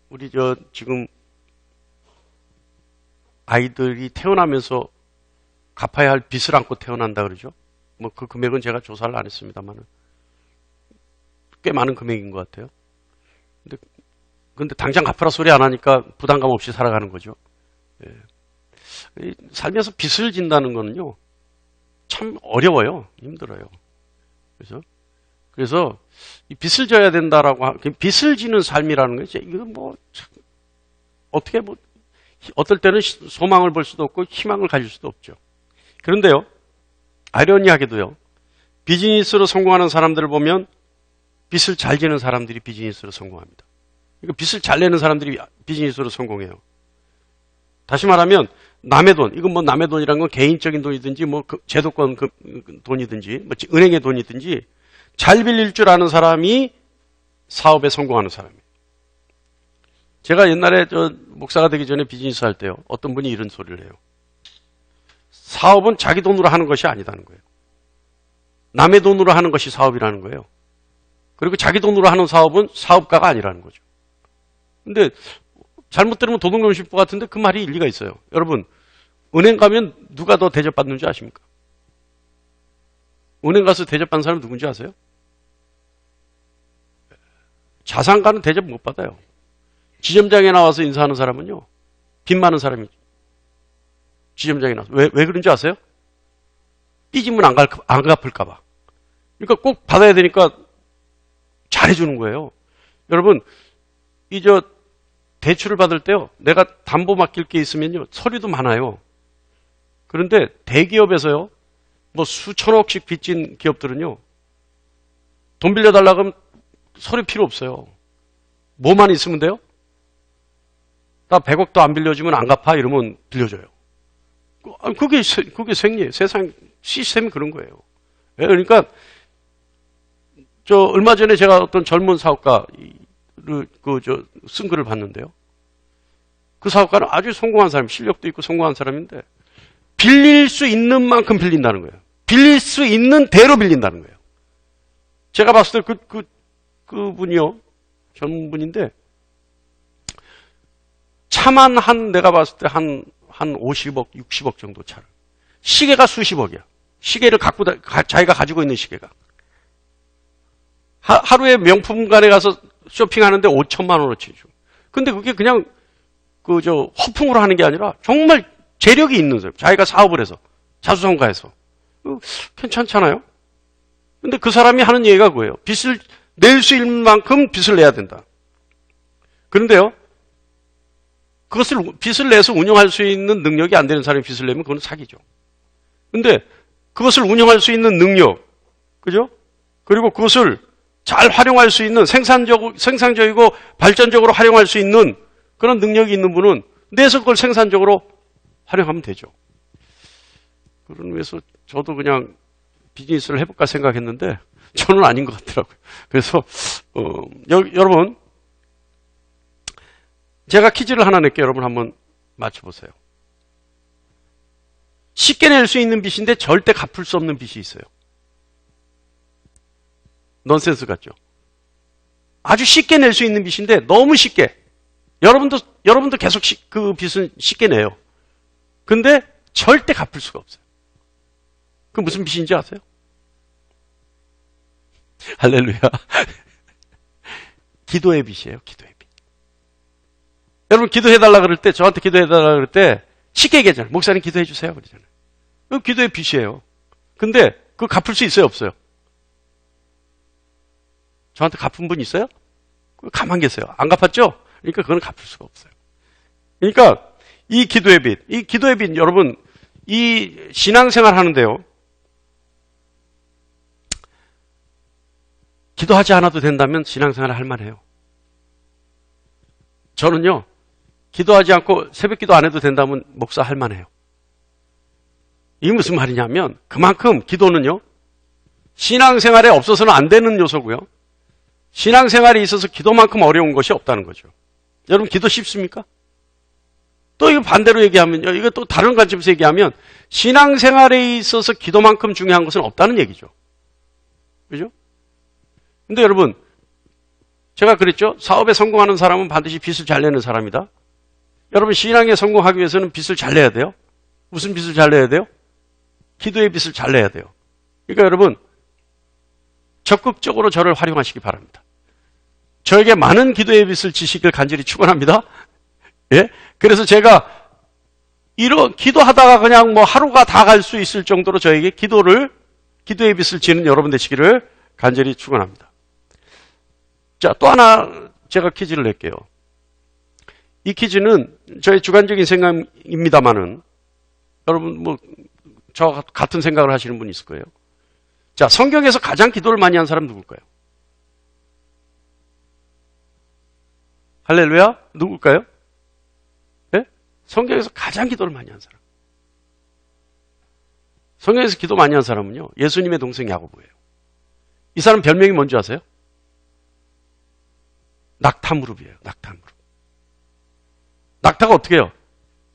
우리 지금 아이들이 태어나면서 갚아야 할 빚을 안고 태어난다 그러죠. 뭐 그 금액은 제가 조사를 안 했습니다만은 꽤 많은 금액인 것 같아요. 근데 당장 갚아라 소리 안 하니까 부담감 없이 살아가는 거죠. 예. 살면서 빚을 진다는 거는요, 참 어려워요. 힘들어요. 그래서 이 빚을 져야 된다라고, 빚을 지는 삶이라는 거죠. 이거 뭐, 어떻게 뭐, 어떨 때는 소망을 볼 수도 없고 희망을 가질 수도 없죠. 그런데요, 아이러니하게도요, 비즈니스로 성공하는 사람들을 보면 빚을 잘 지는 사람들이 비즈니스로 성공합니다. 그러니까 빚을 잘 내는 사람들이 비즈니스로 성공해요. 다시 말하면 남의 돈, 이건 뭐 남의 돈이란 건 개인적인 돈이든지 뭐 제도권 돈이든지 뭐 은행의 돈이든지 잘 빌릴 줄 아는 사람이 사업에 성공하는 사람이에요. 제가 옛날에 목사가 되기 전에 비즈니스 할 때요, 어떤 분이 이런 소리를 해요. 사업은 자기 돈으로 하는 것이 아니다는 거예요. 남의 돈으로 하는 것이 사업이라는 거예요. 그리고 자기 돈으로 하는 사업은 사업가가 아니라는 거죠. 근데 잘못 들으면 도둑놈 씹고 같은데 그 말이 일리가 있어요. 여러분, 은행 가면 누가 더 대접받는 줄 아십니까? 은행 가서 대접받는 사람 누군지 아세요? 자산가는 대접 못 받아요. 지점장에 나와서 인사하는 사람은요, 빚 많은 사람이죠. 지점장에 나와서. 왜 그런지 아세요? 삐지면 안 갚을까봐. 그러니까 꼭 받아야 되니까 잘해주는 거예요. 여러분, 대출을 받을 때요, 내가 담보 맡길 게 있으면요, 서류도 많아요. 그런데 대기업에서요, 뭐 수천억씩 빚진 기업들은요, 돈 빌려달라고 하면 서류 필요 없어요. 뭐만 있으면 돼요? 나 100억도 안 빌려주면 안 갚아 이러면 빌려줘요. 그게 생리예요. 세상 시스템이 그런 거예요. 그러니까 얼마 전에 제가 어떤 젊은 사업가를 쓴 글을 봤는데요. 그 사업가는 아주 성공한 사람, 실력도 있고 성공한 사람인데 빌릴 수 있는 만큼 빌린다는 거예요. 빌릴 수 있는 대로 빌린다는 거예요. 제가 봤을 때 그분이요, 젊은 분인데 차만 내가 봤을 때 한 50억, 60억 정도 차를. 시계가 수십억이야. 시계를 자기가 가지고 있는 시계가. 하루에 명품관에 가서 쇼핑하는데 5천만 원어치 줘. 근데 그게 그냥 허풍으로 하는 게 아니라 정말 재력이 있는 사람. 자기가 사업을 해서, 자수성가해서. 괜찮잖아요? 근데 그 사람이 하는 얘기가 그거예요. 빚을 낼 수 있는 만큼 빚을 내야 된다. 그런데요, 빚을 내서 운영할 수 있는 능력이 안 되는 사람이 빚을 내면 그건 사기죠. 근데 그것을 운영할 수 있는 능력, 그죠? 그리고 그것을 잘 활용할 수 있는 생산적이고 발전적으로 활용할 수 있는 그런 능력이 있는 분은 내서 그걸 생산적으로 활용하면 되죠. 그런 의미에서 저도 그냥 비즈니스를 해볼까 생각했는데 저는 아닌 것 같더라고요. 그래서 여러분, 제가 퀴즈를 하나 낼게요. 여러분 한번 맞춰보세요. 쉽게 낼 수 있는 빚인데 절대 갚을 수 없는 빚이 있어요. 넌센스 같죠? 아주 쉽게 낼 수 있는 빚인데 너무 쉽게. 여러분도 계속 그 빚은 쉽게 내요. 근데 절대 갚을 수가 없어요. 그 무슨 빚인지 아세요? 할렐루야. 기도의 빚이에요. 기도의 빚. 여러분 기도해달라 그럴 때, 저한테 기도해달라 그럴 때 쉽게 얘기하잖아요. 목사님 기도해 주세요. 그러잖아요. 그 기도의 빚이에요. 근데 그거 갚을 수 있어요? 없어요? 저한테 갚은 분 있어요? 가만 계세요. 안 갚았죠? 그러니까 그건 갚을 수가 없어요. 그러니까 이 기도의 빚 여러분, 이 신앙생활 하는데요, 기도하지 않아도 된다면 신앙생활을 할 만해요. 저는요, 기도하지 않고 새벽 기도 안 해도 된다면 목사 할 만해요. 이게 무슨 말이냐면 그만큼 기도는요, 신앙생활에 없어서는 안 되는 요소고요. 신앙생활에 있어서 기도만큼 어려운 것이 없다는 거죠. 여러분 기도 쉽습니까? 또 이거 반대로 얘기하면요, 이거 또 다른 관점에서 얘기하면 신앙생활에 있어서 기도만큼 중요한 것은 없다는 얘기죠. 그죠? 근데 여러분, 제가 그랬죠? 사업에 성공하는 사람은 반드시 빚을 잘 내는 사람이다. 여러분, 신앙에 성공하기 위해서는 빚을 잘 내야 돼요. 무슨 빚을 잘 내야 돼요? 기도의 빚을 잘 내야 돼요. 그러니까 여러분, 적극적으로 저를 활용하시기 바랍니다. 저에게 많은 기도의 빚을 지시길 간절히 축원합니다. 예? 그래서 제가 기도하다가 그냥 뭐 하루가 다 갈 수 있을 정도로 저에게 기도의 빚을 지는 여러분 되시기를 간절히 축원합니다. 자, 또 하나 제가 퀴즈를 낼게요. 이 퀴즈는 저의 주관적인 생각입니다만은 여러분 뭐 저와 같은 생각을 하시는 분이 있을 거예요. 자, 성경에서 가장 기도를 많이 한 사람 누굴까요? 할렐루야? 누굴까요? 네? 성경에서 가장 기도를 많이 한 사람. 성경에서 기도 많이 한 사람은요, 예수님의 동생 야고보예요. 이 사람 별명이 뭔지 아세요? 낙타무릎이에요. 낙타무릎. 낙타가 어떻게 해요?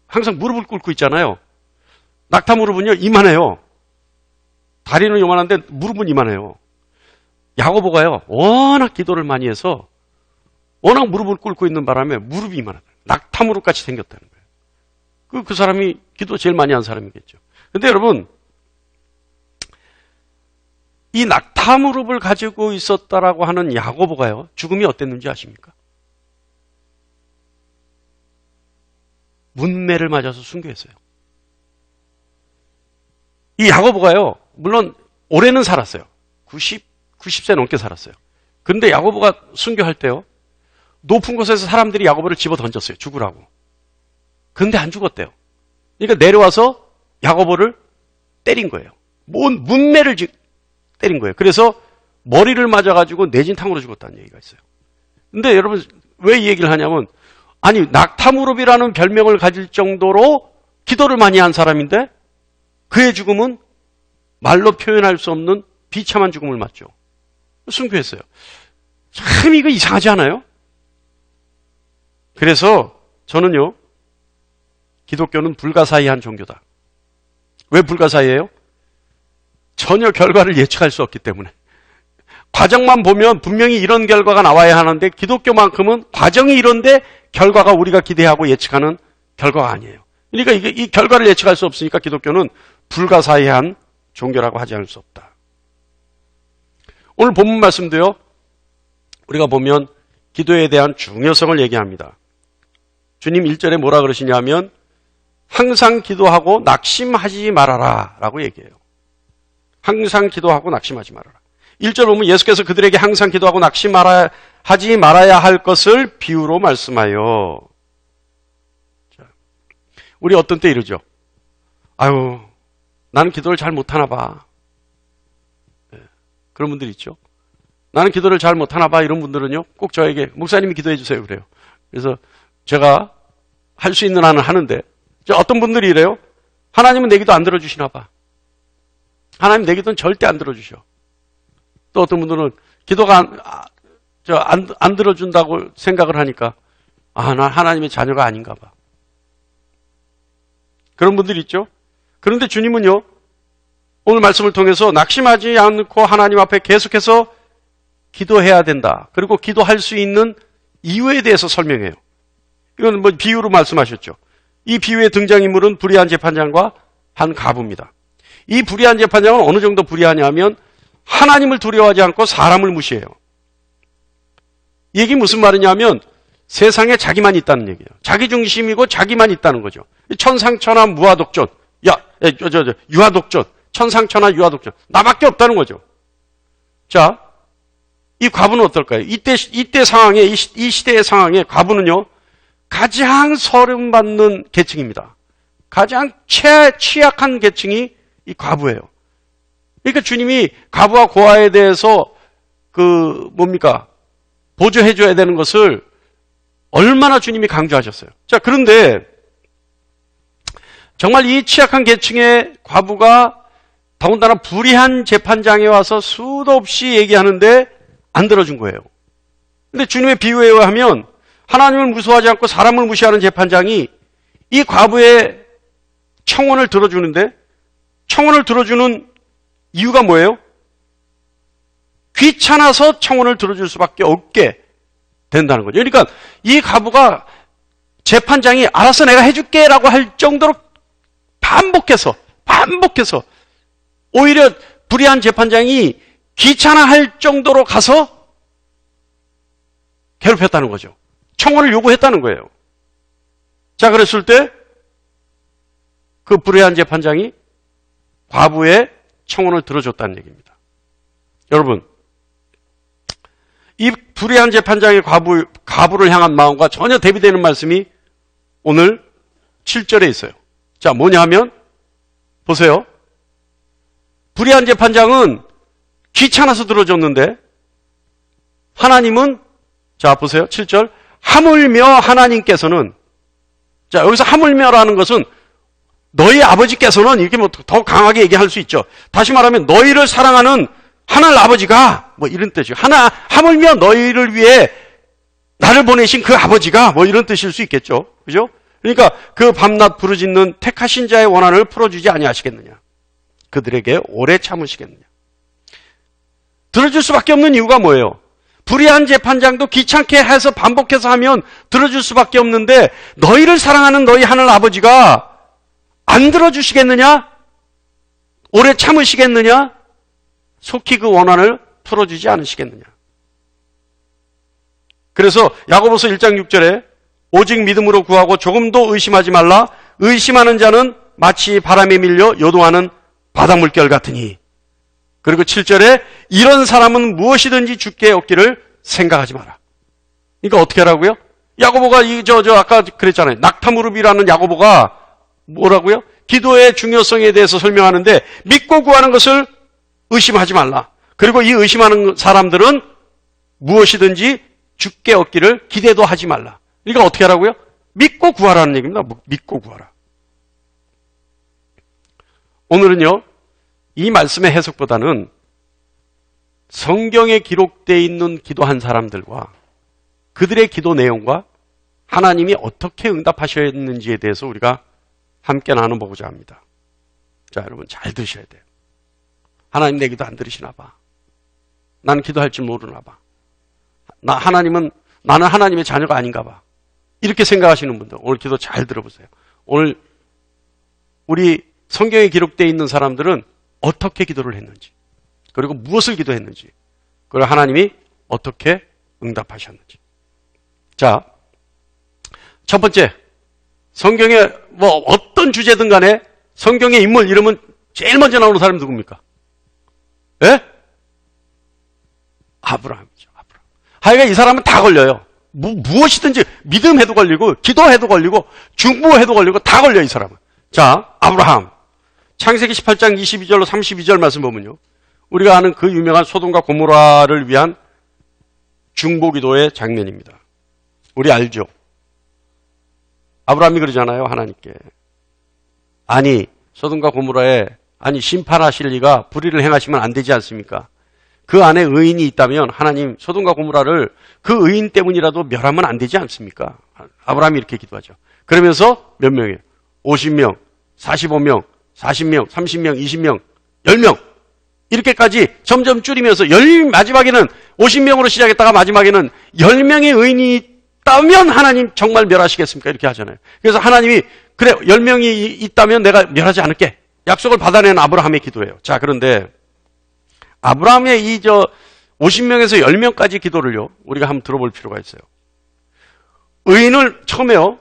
항상 무릎을 꿇고 있잖아요. 낙타무릎은요, 이만해요. 다리는 요만한데 무릎은 이만해요. 야고보가요, 워낙 기도를 많이 해서 워낙 무릎을 꿇고 있는 바람에 무릎이 이만하다. 낙타무릎같이 생겼다는 거예요. 그 사람이 기도 제일 많이 한 사람이겠죠. 근데 여러분, 이 낙타무릎을 가지고 있었다라고 하는 야고보가요, 죽음이 어땠는지 아십니까? 문매를 맞아서 순교했어요. 이 야고보가요, 물론 올해는 살았어요. 90세 넘게 살았어요. 그런데 야고보가 순교할 때요, 높은 곳에서 사람들이 야고보를 집어 던졌어요. 죽으라고. 그런데 안 죽었대요. 그러니까 내려와서 야고보를 때린 거예요. 문매를 때린 거예요. 그래서 머리를 맞아가지고 내진탕으로 죽었다는 얘기가 있어요. 근데 여러분, 왜 이 얘기를 하냐면, 아니, 낙타무릎이라는 별명을 가질 정도로 기도를 많이 한 사람인데 그의 죽음은 말로 표현할 수 없는 비참한 죽음을 맞죠. 순교했어요. 참 이거 이상하지 않아요? 그래서 저는요, 기독교는 불가사의한 종교다. 왜 불가사의해요? 전혀 결과를 예측할 수 없기 때문에. 과정만 보면 분명히 이런 결과가 나와야 하는데 기독교만큼은 과정이 이런데 결과가 우리가 기대하고 예측하는 결과가 아니에요. 그러니까 이 결과를 예측할 수 없으니까 기독교는 불가사의한 종교라고 하지 않을 수 없다. 오늘 본문 말씀도요, 우리가 보면 기도에 대한 중요성을 얘기합니다. 주님 1절에 뭐라 그러시냐면 항상 기도하고 낙심하지 말아라 라고 얘기해요. 항상 기도하고 낙심하지 말아라. 1절 보면 예수께서 그들에게 항상 기도하고 낙심하지 말아야 할 것을 비유로 말씀하여. 자, 우리 어떤 때 이러죠. 아유, 나는 기도를 잘 못하나 봐. 네, 그런 분들이 있죠. 나는 기도를 잘 못하나 봐. 이런 분들은요, 꼭 저에게 목사님이 기도해 주세요 그래요. 그래서 제가 할 수 있는 한은 하는데, 어떤 분들이 이래요. 하나님은 내 기도 안 들어주시나 봐. 하나님 내 기도는 절대 안 들어주셔. 또 어떤 분들은 기도가 안 들어준다고 생각을 하니까, 난 하나님의 자녀가 아닌가 봐. 그런 분들이 있죠. 그런데 주님은요, 오늘 말씀을 통해서 낙심하지 않고 하나님 앞에 계속해서 기도해야 된다. 그리고 기도할 수 있는 이유에 대해서 설명해요. 이건 뭐 비유로 말씀하셨죠. 이 비유의 등장인물은 불의한 재판장과 한 과부입니다. 이 불의한 재판장은 어느 정도 불의하냐면 하나님을 두려워하지 않고 사람을 무시해요. 이 얘기 무슨 말이냐면 세상에 자기만 있다는 얘기예요. 자기 중심이고 자기만 있다는 거죠. 천상천하 무아독존. 유아독존. 천상천하 유아독존. 나밖에 없다는 거죠. 자, 이 과부는 어떨까요? 이때 상황에, 이 시대의 상황에 과부는요, 가장 서름받는 계층입니다. 가장 취약한 계층이 이 과부예요. 그러니까 주님이 과부와 고아에 대해서 보조해줘야 되는 것을 얼마나 주님이 강조하셨어요. 자, 그런데 정말 이 취약한 계층의 과부가 더군다나 불의한 재판장에 와서 수도 없이 얘기하는데 안 들어준 거예요. 근데 주님의 비유에 의하면 하나님을 무서워하지 않고 사람을 무시하는 재판장이 이 과부의 청원을 들어주는데, 청원을 들어주는 이유가 뭐예요? 귀찮아서 청원을 들어줄 수밖에 없게 된다는 거죠. 그러니까 이 과부가 재판장이 알아서 내가 해줄게라고 할 정도로 반복해서 오히려 불의한 재판장이 귀찮아할 정도로 가서 괴롭혔다는 거죠. 청원을 요구했다는 거예요. 자, 그랬을 때 그 불의한 재판장이 과부의 청원을 들어줬다는 얘기입니다. 여러분, 이 불의한 재판장의 과부를 향한 마음과 전혀 대비되는 말씀이 오늘 7절에 있어요. 자, 뭐냐 하면 보세요. 불의한 재판장은 귀찮아서 들어줬는데 하나님은, 자 보세요. 7절. 하물며 하나님께서는, 자 여기서 하물며라는 것은 너희 아버지께서는, 이렇게 뭐 더 강하게 얘기할 수 있죠. 다시 말하면 너희를 사랑하는 하늘 아버지가, 뭐 이런 뜻이에요. 하물며 너희를 위해 나를 보내신 그 아버지가, 뭐 이런 뜻일 수 있겠죠. 그죠? 그러니까 그 밤낮 부르짖는 택하신 자의 원한을 풀어주지 아니하시겠느냐. 그들에게 오래 참으시겠느냐. 들어줄 수밖에 없는 이유가 뭐예요? 불의한 재판장도 귀찮게 해서 반복해서 하면 들어줄 수밖에 없는데 너희를 사랑하는 너희 하늘 아버지가 안 들어주시겠느냐? 오래 참으시겠느냐? 속히 그 원한을 풀어주지 않으시겠느냐? 그래서 야고보서 1장 6절에 오직 믿음으로 구하고 조금도 의심하지 말라. 의심하는 자는 마치 바람에 밀려 요동하는 바닷물결 같으니. 그리고 7절에 이런 사람은 무엇이든지 주께 얻기를 생각하지 마라. 그러니까 어떻게 하라고요? 야고보가 아까 그랬잖아요. 낙타무릎이라는 야고보가 뭐라고요? 기도의 중요성에 대해서 설명하는데 믿고 구하는 것을 의심하지 말라. 그리고 이 의심하는 사람들은 무엇이든지 주께 얻기를 기대도 하지 말라. 그러니까 어떻게 하라고요? 믿고 구하라는 얘기입니다. 믿고 구하라. 오늘은요, 이 말씀의 해석보다는 성경에 기록되어 있는 기도한 사람들과 그들의 기도 내용과 하나님이 어떻게 응답하셨는지에 대해서 우리가 함께 나눠보고자 합니다. 자, 여러분 잘 들으셔야 돼요. 하나님 내 기도 안 들으시나 봐. 나는 기도할 줄 모르나 봐. 나는 하나님의 자녀가 아닌가 봐. 이렇게 생각하시는 분들 오늘 기도 잘 들어보세요. 오늘 우리 성경에 기록되어 있는 사람들은 어떻게 기도를 했는지, 그리고 무엇을 기도했는지, 그리고 하나님이 어떻게 응답하셨는지. 자, 첫 번째, 성경에 뭐 어떤 주제든 간에 성경의 인물 이름은 제일 먼저 나오는 사람이 누굽니까? 예? 아브라함이죠. 아브라함. 하여간 이 사람은 다 걸려요. 무엇이든지 믿음해도 걸리고 기도해도 걸리고 중보해도 걸리고 다 걸려요, 이 사람은. 자, 아브라함. 창세기 18장 22절로 32절 말씀 보면요. 우리가 아는 그 유명한 소돔과 고모라를 위한 중보기도의 장면입니다. 우리 알죠? 아브라함이 그러잖아요, 하나님께. 아니, 소돔과 고모라에 심판하실 리가 불의를 행하시면 안 되지 않습니까? 그 안에 의인이 있다면 하나님 소돔과 고모라를 그 의인 때문이라도 멸하면 안 되지 않습니까? 아브라함이 이렇게 기도하죠. 그러면서 몇 명이에요? 50명, 45명, 40명, 30명, 20명, 10명. 이렇게까지 점점 줄이면서 마지막에는 50명으로 시작했다가 마지막에는 10명의 의인이 있다면 하나님 정말 멸하시겠습니까? 이렇게 하잖아요. 그래서 하나님이 그래 10명이 있다면 내가 멸하지 않을게. 약속을 받아낸 아브라함의 기도예요. 자, 그런데 아브라함의 50명에서 10명까지 기도를요. 우리가 한번 들어볼 필요가 있어요. 의인을 처음에요.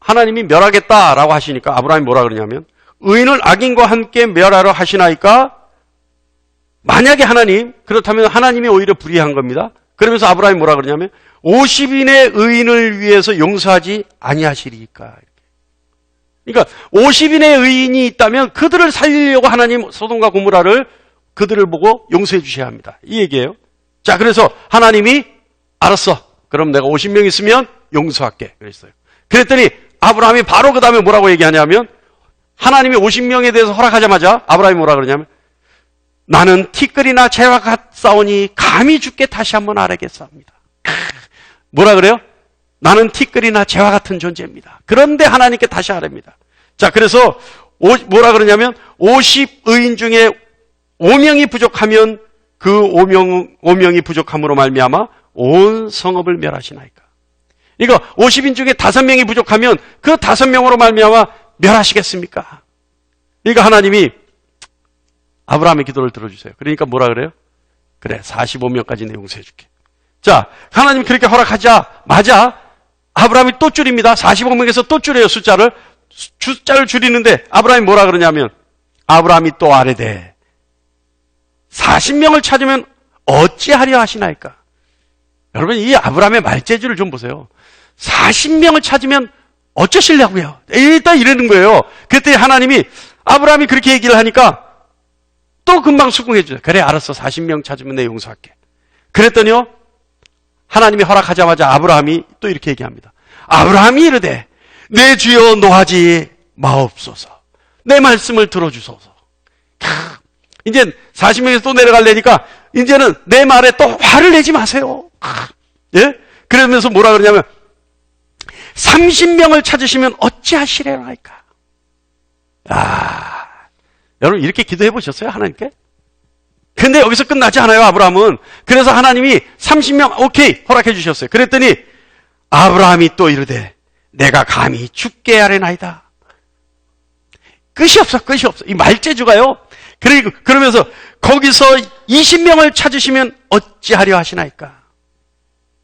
하나님이 멸하겠다라고 하시니까 아브라함이 뭐라 그러냐면 의인을 악인과 함께 멸하려 하시나이까? 만약에 하나님, 그렇다면 하나님이 오히려 불의한 겁니다. 그러면서 아브라함이 뭐라 그러냐면 50인의 의인을 위해서 용서하지 아니하시리까? 그러니까 50인의 의인이 있다면 그들을 살리려고 하나님 소돔과 고모라를 그들을 보고 용서해 주셔야 합니다. 이 얘기예요. 자, 그래서 하나님이 알았어. 그럼 내가 50명 있으면 용서할게. 그랬어요. 그랬더니 아브라함이 바로 그 다음에 뭐라고 얘기하냐면 하나님이 50명에 대해서 허락하자마자 아브라함이 뭐라 그러냐면 나는 티끌이나 재와 같사오니 감히 주께 다시 한번 아뢰겠사옵니다. 뭐라 그래요? 나는 티끌이나 재와 같은 존재입니다. 그런데 하나님께 다시 아뢰입니다. 자, 그래서 뭐라 그러냐면 50의인 중에 5명이 부족하면 그 5명이 부족함으로 말미암아 온 성읍을 멸하시나이까. 이거 50인 중에 5명이 부족하면 그 5명으로 말미암아 멸하시겠습니까? 그러니까 하나님이 아브라함의 기도를 들어주세요. 그러니까 뭐라 그래요? 그래, 45명까지는 용서해 줄게. 자, 하나님 그렇게 허락하자 맞아 아브라함이 또 줄입니다. 45명에서 또 줄여요. 숫자를 줄이는데 아브라함이 뭐라 그러냐면 아브라함이 또 아뢰되 40명을 찾으면 어찌하려 하시나이까. 여러분 이 아브라함의 말재주를 좀 보세요. 40명을 찾으면 어쩌시려고요? 일단 이러는 거예요. 그때 하나님이 아브라함이 그렇게 얘기를 하니까 또 금방 수긍해 주세요. 그래 알았어. 40명 찾으면 내 용서할게. 그랬더니요. 하나님이 허락하자마자 아브라함이 또 이렇게 얘기합니다. 아브라함이 이르되 내 주여 노하지 마옵소서. 내 말씀을 들어주소서. 이제 40명에서 또 내려가려니까 이제는 내 말에 또 화를 내지 마세요. 예? 그러면서 뭐라 그러냐면 30명을 찾으시면 어찌하시려나이까. 여러분 이렇게 기도해 보셨어요? 하나님께? 근데 여기서 끝나지 않아요, 아브라함은. 그래서 하나님이 30명 오케이 허락해 주셨어요. 그랬더니 아브라함이 또 이르되 내가 감히 죽게 하려나이다. 끝이 없어. 이 말재주가요. 그러면서 거기서 20명을 찾으시면 어찌하려 하시나이까.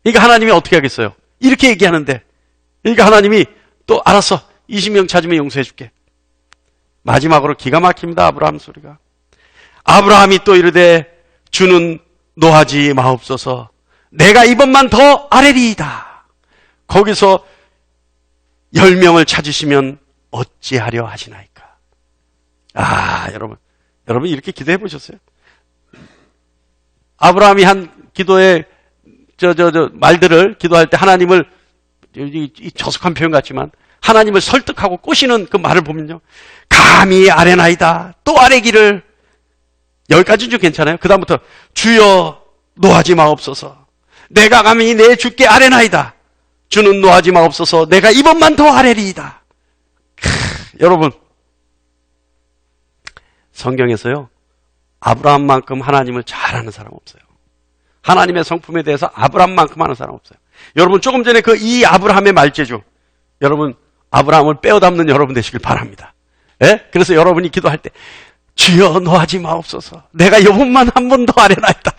그러니까 하나님이 어떻게 하겠어요? 이렇게 얘기하는데 그러니까 하나님이 또 알았어. 20명 찾으면 용서해 줄게. 마지막으로 기가 막힙니다. 아브라함 소리가. 아브라함이 또 이르되 주는 노하지 마옵소서. 내가 이번만 더 아뢰리이다. 거기서 10명을 찾으시면 어찌하려 하시나이까. 여러분 이렇게 기도해 보셨어요? 아브라함이 한 기도의 말들을 기도할 때 하나님을 이 저속한 표현 같지만 하나님을 설득하고 꼬시는 그 말을 보면요. 감히 아뢰나이다. 또 아뢰기를. 여기까지는 좀 괜찮아요. 그 다음부터 주여 노하지 마옵소서. 내가 감히 내 주께 아뢰나이다. 주는 노하지 마옵소서. 내가 이번만 더 아뢰리이다. 여러분 성경에서요. 아브라함만큼 하나님을 잘 아는 사람 없어요. 하나님의 성품에 대해서 아브라함만큼 아는 사람 없어요. 여러분 조금 전에 그 이 아브라함의 말재주 여러분 아브라함을 빼어 담는 여러분 되시길 바랍니다. 예? 그래서 여러분이 기도할 때 주여 노하지 마옵소서. 내가 이번만 한 번 더 아뢰나이다.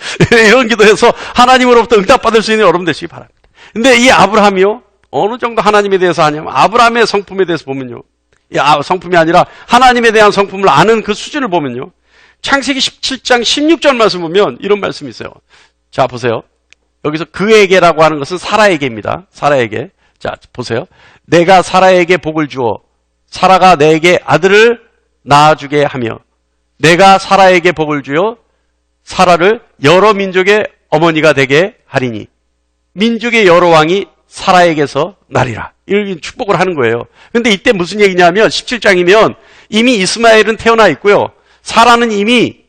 이런 기도해서 하나님으로부터 응답받을 수 있는 여러분 되시기 바랍니다. 근데 이 아브라함이요. 어느 정도 하나님에 대해서 아냐면 아브라함의 성품에 대해서 보면요. 성품이 아니라 하나님에 대한 성품을 아는 그 수준을 보면요. 창세기 17장 16절 말씀 보면 이런 말씀이 있어요. 자 보세요. 여기서 그에게라고 하는 것은 사라에게입니다. 사라에게. 자 보세요. 내가 사라에게 복을 주어 사라가 내게 아들을 낳아주게 하며 내가 사라에게 복을 주어 사라를 여러 민족의 어머니가 되게 하리니 민족의 여러 왕이 사라에게서 나리라. 이런 축복을 하는 거예요. 근데 이때 무슨 얘기냐면 17장이면 이미 이스마엘은 태어나 있고요. 사라는 이미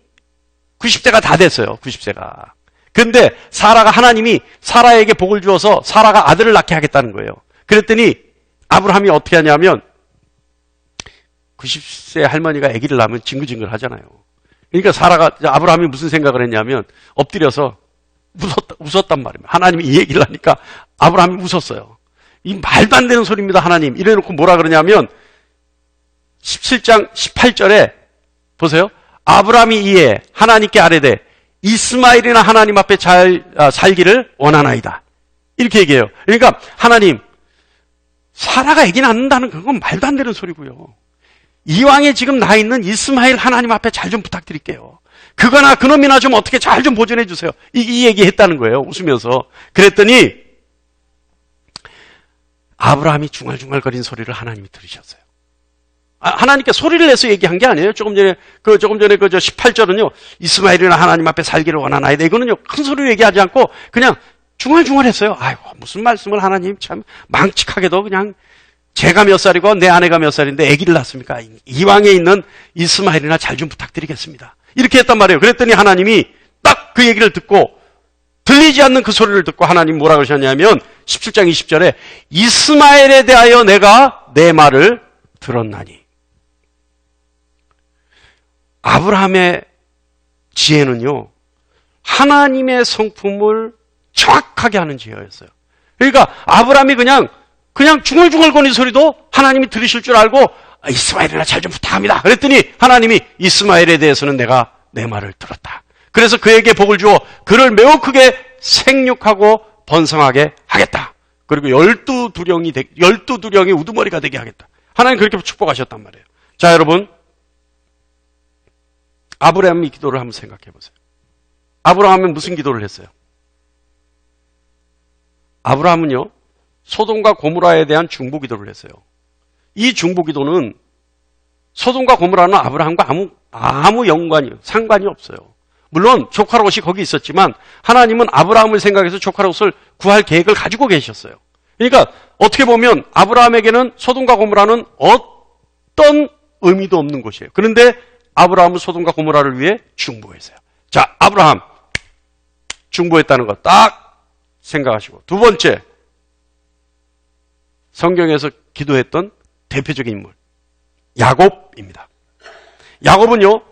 90세가 다 됐어요. 90세가. 근데 사라가 하나님이 사라에게 복을 주어서 사라가 아들을 낳게 하겠다는 거예요. 그랬더니 아브라함이 어떻게 하냐면 90세 할머니가 아기를 낳으면 징글징글 하잖아요. 그러니까 사라가 아브라함이 무슨 생각을 했냐면 엎드려서 웃었단 말이에요. 하나님이 이 얘기를 하니까 아브라함이 웃었어요. 이 말도 안 되는 소리입니다. 하나님. 이래놓고 뭐라 그러냐면 17장 18절에 보세요. 아브라함이 이에 하나님께 아뢰되 이스마엘이나 하나님 앞에 잘 살기를 원하나이다. 이렇게 얘기해요. 그러니까 하나님 사라가 아기 낳는다는 그건 말도 안 되는 소리고요. 이왕에 지금 나 있는 이스마엘 하나님 앞에 잘 좀 부탁드릴게요. 그거나 그놈이나 좀 어떻게 잘 좀 보존해 주세요. 이 얘기 했다는 거예요. 웃으면서. 그랬더니 아브라함이 중얼중얼거린 소리를 하나님이 들으셨어요. 하나님께 소리를 내서 얘기한 게 아니에요. 조금 전에 그 18절은요. 이스마엘이나 하나님 앞에 살기를 원하나이다. 이거는요. 큰 소리로 얘기하지 않고 그냥 중얼중얼했어요. 아이고 무슨 말씀을 하나님 참 망측하게도 그냥 제가 몇 살이고 내 아내가 몇 살인데 아기를 낳습니까? 이왕에 있는 이스마엘이나 잘 좀 부탁드리겠습니다. 이렇게 했단 말이에요. 그랬더니 하나님이 딱 그 얘기를 듣고 들리지 않는 그 소리를 듣고 하나님 뭐라 그러셨냐면 17장 20절에 이스마엘에 대하여 내가 내 말을 들었나니. 아브라함의 지혜는요. 하나님의 성품을 정확하게 하는 제어였어요. 그러니까 아브라함이 그냥 중얼중얼거리는 소리도 하나님이 들으실 줄 알고 이스마엘이나 잘 좀 부탁합니다. 그랬더니 하나님이 이스마엘에 대해서는 내가 내 말을 들었다. 그래서 그에게 복을 주어 그를 매우 크게 생육하고 번성하게 하겠다. 그리고 12두령이 우두머리가 되게 하겠다. 하나님 그렇게 축복하셨단 말이에요. 자, 여러분, 아브라함이 기도를 한번 생각해 보세요. 아브라함은 무슨 기도를 했어요? 아브라함은요, 소돔과 고모라에 대한 중보 기도를 했어요. 이 중보 기도는 소돔과 고모라는 아브라함과 아무 상관이 없어요. 물론 조카 롯이 거기 있었지만 하나님은 아브라함을 생각해서 조카 롯을 구할 계획을 가지고 계셨어요. 그러니까 어떻게 보면 아브라함에게는 소돔과 고모라는 어떤 의미도 없는 곳이에요. 그런데 아브라함은 소돔과 고모라를 위해 중보했어요. 자, 아브라함 중보했다는 거 딱 생각하시고, 두 번째, 성경에서 기도했던 대표적인 인물 야곱입니다. 야곱은요,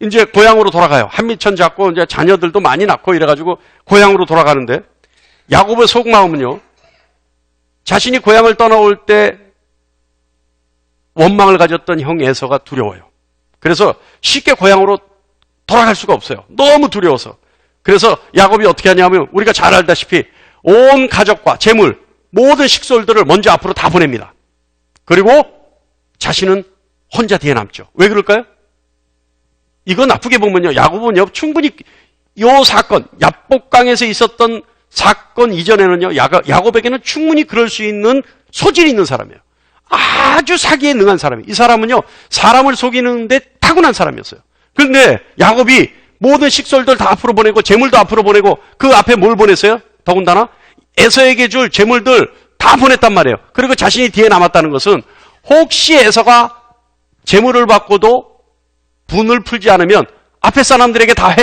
이제 고향으로 돌아가요. 한미천 잡고 이제 자녀들도 많이 낳고 이래가지고 고향으로 돌아가는데, 야곱의 속마음은요, 자신이 고향을 떠나올 때 원망을 가졌던 형 에서가 두려워요. 그래서 쉽게 고향으로 돌아갈 수가 없어요. 너무 두려워서. 그래서 야곱이 어떻게 하냐면, 우리가 잘 알다시피 온 가족과 재물, 모든 식솔들을 먼저 앞으로 다 보냅니다. 그리고 자신은 혼자 뒤에 남죠. 왜 그럴까요? 이거 나쁘게 보면요, 야곱은요, 충분히 요 사건, 야복강에서 있었던 사건 이전에는요, 야곱에게는 충분히 그럴 수 있는 소질이 있는 사람이에요. 아주 사기에 능한 사람이에요. 이 사람은요, 사람을 속이는데 타고난 사람이었어요. 그런데 야곱이 모든 식솔들 다 앞으로 보내고 재물도 앞으로 보내고 그 앞에 뭘 보냈어요? 더군다나 에서에게 줄 재물들 다 보냈단 말이에요. 그리고 자신이 뒤에 남았다는 것은 혹시 에서가 재물을 받고도 분을 풀지 않으면 앞에 사람들에게 다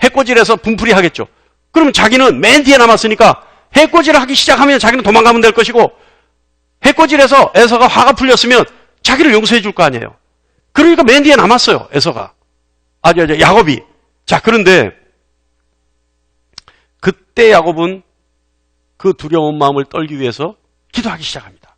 해코지를 해서 분풀이 하겠죠. 그러면 자기는 맨 뒤에 남았으니까 해코지를 하기 시작하면 자기는 도망가면 될 것이고, 해코지를 해서 에서가 화가 풀렸으면 자기를 용서해 줄 거 아니에요. 그러니까 맨 뒤에 남았어요, 에서가. 야곱이. 자, 그런데 그때 야곱은 그 두려운 마음을 떨기 위해서 기도하기 시작합니다.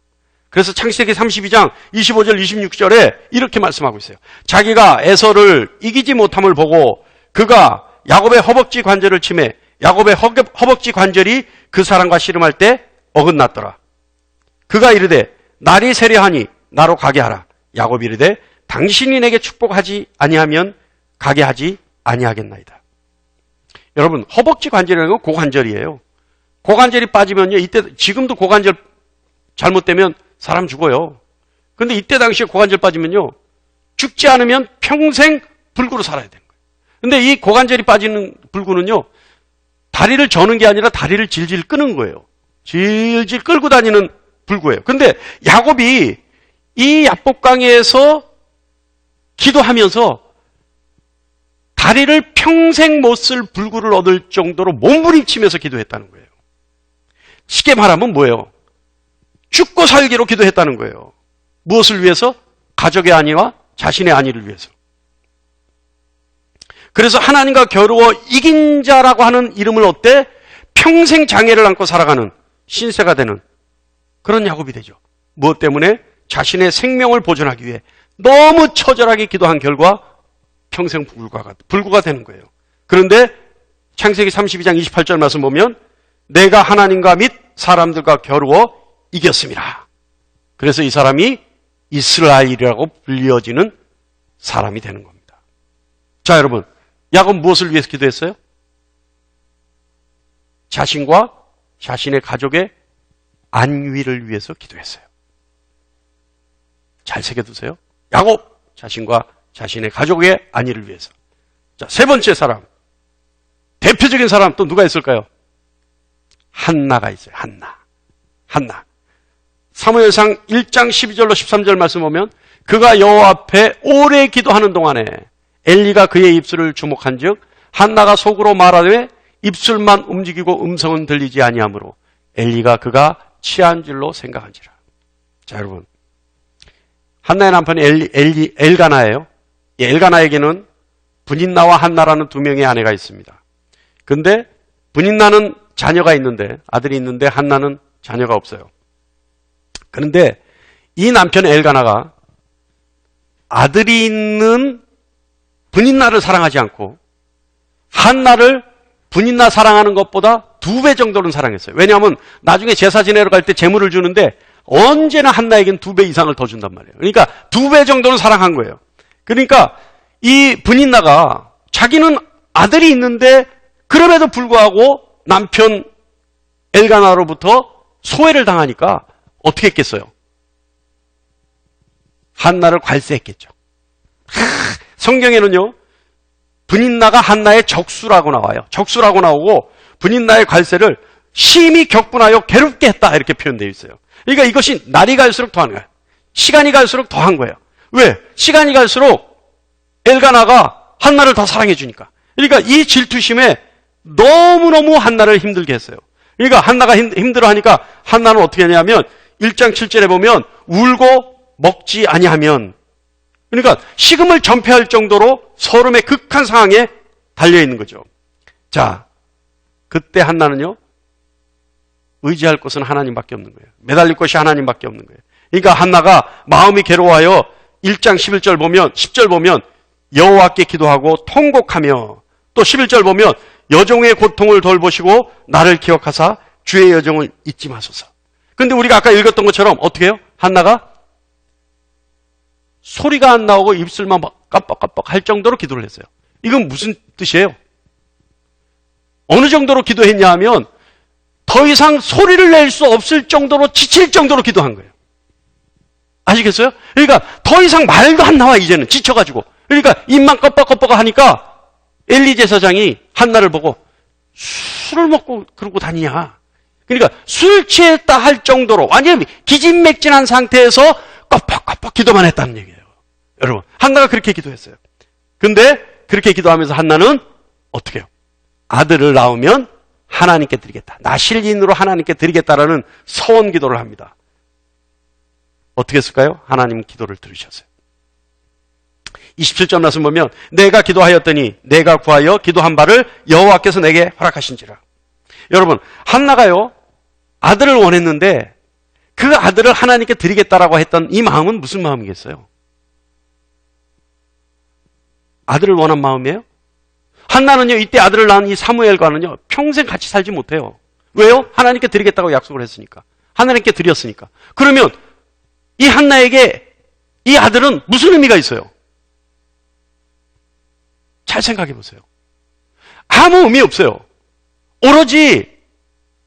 그래서 창세기 32장 25절 26절에 이렇게 말씀하고 있어요. 자기가 에서를 이기지 못함을 보고 그가 야곱의 허벅지 관절을 치매 야곱의 허벅지 관절이 그 사람과 씨름할 때 어긋났더라. 그가 이르되 날이 세려하니 나로 가게 하라. 야곱이 이르되 당신이 내게 축복하지 아니하면 가게 하지 아니하겠나이다. 여러분, 허벅지 관절이라는 건 고관절이에요. 고관절이 빠지면요, 지금도 고관절 잘못되면 사람 죽어요. 그런데 이때 당시에 고관절 빠지면요, 죽지 않으면 평생 불구로 살아야 되는 거예요. 근데 이 고관절이 빠지는 불구는요, 다리를 저는 게 아니라 다리를 질질 끄는 거예요. 질질 끌고 다니는 불구예요. 근데 야곱이 이 야복강에서 기도하면서 다리를 평생 못 쓸 불구를 얻을 정도로 몸부림치면서 기도했다는 거예요. 쉽게 말하면 뭐예요? 죽고 살기로 기도했다는 거예요. 무엇을 위해서? 가족의 안위와 자신의 안위를 위해서. 그래서 하나님과 겨루어 이긴 자라고 하는 이름을 얻되 평생 장애를 안고 살아가는 신세가 되는 그런 야곱이 되죠. 무엇 때문에? 자신의 생명을 보존하기 위해 너무 처절하게 기도한 결과 평생 불구가 되는 거예요. 그런데 창세기 32장 28절 말씀 보면 내가 하나님과 및 사람들과 겨루어 이겼습니다. 그래서 이 사람이 이스라엘이라고 불려지는 사람이 되는 겁니다. 자, 여러분, 야곱 무엇을 위해서 기도했어요? 자신과 자신의 가족의 안위를 위해서 기도했어요. 잘 새겨두세요. 야곱, 자신과 자신의 가족의 안위를 위해서. 자, 세 번째 사람, 대표적인 사람 또 누가 있을까요? 한나가 있어요. 한나. 사무엘상 1장 12절로 13절 말씀 보면 그가 여호와 앞에 오래 기도하는 동안에 엘리가 그의 입술을 주목한즉 한나가 속으로 말하되 입술만 움직이고 음성은 들리지 아니하므로 엘리가 그가 취한 줄로 생각한지라. 자, 여러분, 한나의 남편이 엘가나예요. 엘가나에게는 분인나와 한나라는 두 명의 아내가 있습니다. 근데 분인나는 자녀가 있는데, 아들이 있는데 한나는 자녀가 없어요. 그런데 이 남편 엘가나가 아들이 있는 분인나를 사랑하지 않고 한나를 분인나 사랑하는 것보다 2배 정도는 사랑했어요. 왜냐하면 나중에 제사 지내러 갈 때 제물을 주는데 언제나 한나에겐 2배 이상을 더 준단 말이에요. 그러니까 2배 정도는 사랑한 거예요. 그러니까 이 분인나가 자기는 아들이 있는데 그럼에도 불구하고 남편 엘가나로부터 소외를 당하니까 어떻게 했겠어요? 한나를 괄세했겠죠. 성경에는요, 분인나가 한나의 적수라고 나와요. 적수라고 나오고 분인나의 괄세를 심히 격분하여 괴롭게 했다 이렇게 표현되어 있어요. 그러니까 이것이 날이 갈수록 더한 거예요. 시간이 갈수록 더한 거예요. 왜? 시간이 갈수록 엘가나가 한나를 더 사랑해 주니까. 그러니까 이 질투심에 너무너무 한나를 힘들게 했어요. 그러니까 한나가 힘들어하니까 한나는 어떻게 하냐면 1장 7절에 보면 울고 먹지 아니하면, 그러니까 식음을 전폐할 정도로 서름의 극한 상황에 달려있는 거죠. 자, 그때 한나는요, 의지할 것은 하나님밖에 없는 거예요. 매달릴 것이 하나님밖에 없는 거예요. 그러니까 한나가 마음이 괴로워하여 1장 11절 보면, 10절 보면 여호와께 기도하고 통곡하며, 또 11절 보면 여종의 고통을 돌보시고 나를 기억하사 주의 여정을 잊지 마소서. 근데 우리가 아까 읽었던 것처럼 어떻게 해요? 한나가 소리가 안 나오고 입술만 깜빡깜빡 할 정도로 기도를 했어요. 이건 무슨 뜻이에요? 어느 정도로 기도했냐 하면 더 이상 소리를 낼 수 없을 정도로 지칠 정도로 기도한 거예요. 아시겠어요? 그러니까 더 이상 말도 안 나와 이제는 지쳐가지고. 그러니까 입만 껌뻑껌뻑 하니까 엘리 제사장이 한나를 보고 술을 먹고 그러고 다니냐. 그러니까 술 취했다 할 정도로 완전히 기진맥진한 상태에서 껌뻑껌뻑 기도만 했다는 얘기예요. 여러분, 한나가 그렇게 기도했어요. 근데 그렇게 기도하면서 한나는 어떻게 해요? 아들을 낳으면 하나님께 드리겠다. 나실인으로 하나님께 드리겠다라는 서원 기도를 합니다. 어떻게 했을까요? 하나님 기도를 들으셨어요. 27절 말씀 보면 내가 기도하였더니 내가 구하여 기도한 바를 여호와께서 내게 허락하신지라. 여러분, 한나가요 아들을 원했는데 그 아들을 하나님께 드리겠다라고 했던 이 마음은 무슨 마음이겠어요? 아들을 원한 마음이에요? 한나는요 이때 아들을 낳은 이 사무엘과는요 평생 같이 살지 못해요. 왜요? 하나님께 드리겠다고 약속을 했으니까. 하나님께 드렸으니까. 그러면 이 한나에게 이 아들은 무슨 의미가 있어요? 잘 생각해 보세요. 아무 의미 없어요. 오로지